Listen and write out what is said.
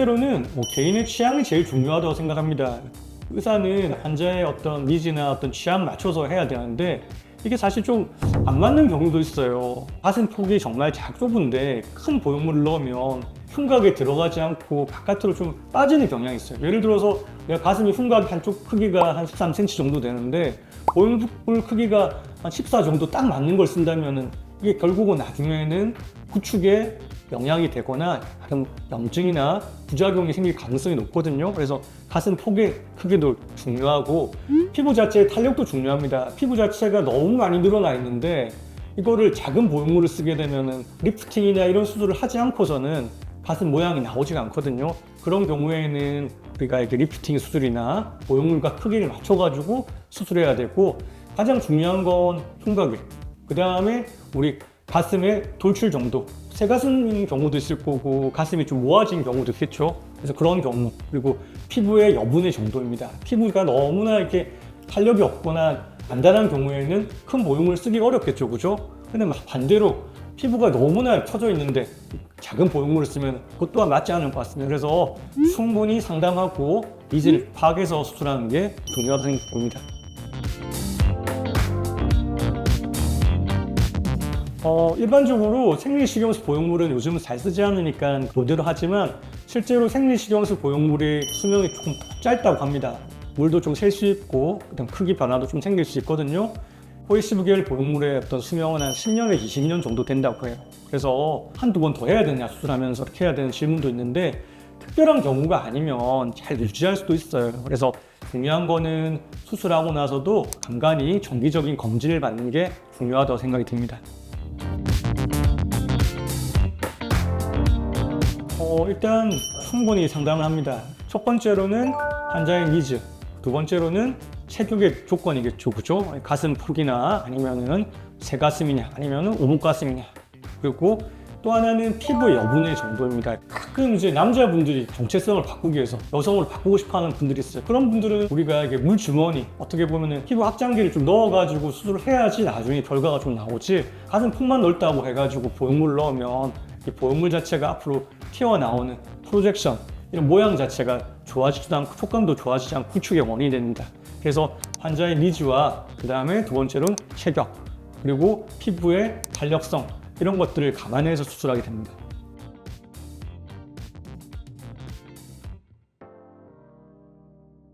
번째로는 개인의 취향이 제일 중요하다고 생각합니다. 의사는 환자의 어떤 니즈나 어떤 취향 맞춰서 해야 되는데 이게 사실 좀 안 맞는 경우도 있어요. 가슴 폭이 정말 좁은데 큰 보형물을 넣으면 흉곽에 들어가지 않고 바깥으로 좀 빠지는 경향이 있어요. 예를 들어서 내가 가슴이 흉곽 한쪽 크기가 한 13cm 정도 되는데 보형물 크기가 한 14 정도 딱 맞는 걸 쓴다면은 이게 결국은 나중에는 구축에 영향이 되거나 다른 염증이나 부작용이 생길 가능성이 높거든요. 그래서 가슴 폭의 크기도 중요하고 피부 자체의 탄력도 중요합니다. 피부 자체가 너무 많이 늘어나 있는데 이거를 작은 보형물을 쓰게 되면은 리프팅이나 이런 수술을 하지 않고서는 가슴 모양이 나오지가 않거든요. 그런 경우에는 우리가 이렇게 리프팅 수술이나 보형물과 크기를 맞춰가지고 수술해야 되고, 가장 중요한 건 흉곽이에요. 그 다음에 우리 가슴의 돌출 정도, 새가슴인 경우도 있을 거고 가슴이 좀 모아진 경우도 있겠죠. 그래서 그런 경우, 그리고 피부의 여분의 정도입니다. 피부가 너무나 이렇게 탄력이 없거나 단단한 경우에는 큰 보형물을 쓰기가 어렵겠죠, 그죠? 근데 반대로 피부가 너무나 처져 있는데 작은 보형물을 쓰면 그것 또한 맞지 않을 것 같습니다. 그래서 충분히 상담하고 니즈를 파악해서 수술하는 게 중요하다고 생각합니다. 일반적으로 생리식염수 보형물은 요즘은 잘 쓰지 않으니까 그대로 하지만 실제로 생리식염수 보형물의 수명이 조금 짧다고 합니다. 물도 좀 셀 수 있고 그다음 크기 변화도 좀 생길 수 있거든요. 포에시브겔 보형물의 어떤 수명은 한 10년에서 20년 정도 된다고 해요. 그래서 한두 번 더 해야 되냐 수술하면서 이렇게 해야 되는 질문도 있는데 특별한 경우가 아니면 잘 유지할 수도 있어요. 그래서 중요한 거는 수술하고 나서도 간간히 정기적인 검진을 받는 게 중요하다고 생각이 듭니다. 일단 충분히 상담을 합니다. 첫 번째로는 환자의 니즈, 두 번째로는 체격의 조건이겠죠, 그죠? 가슴 폭이나 아니면은 새가슴이냐, 아니면은 오목가슴이냐, 그리고 또 하나는 피부 여분의 정도입니다. 가끔 이제 남자분들이 정체성을 바꾸기 위해서 여성으로 바꾸고 싶어하는 분들이 있어요. 그런 분들은 우리가 이게 물주머니, 어떻게 보면은 피부 확장기를 좀 넣어가지고 수술을 해야지 나중에 결과가 좀 나오지. 가슴 폭만 넓다고 해가지고 보형물을 넣으면 이 보형물 자체가 앞으로 튀어나오는 프로젝션, 이런 모양 자체가 좋아지지도 않고 촉감도 좋아지지 않고 구축의 원인이 됩니다. 그래서 환자의 니즈와 그 다음에 두 번째로는 체격, 그리고 피부의 탄력성, 이런 것들을 감안해서 수술하게 됩니다.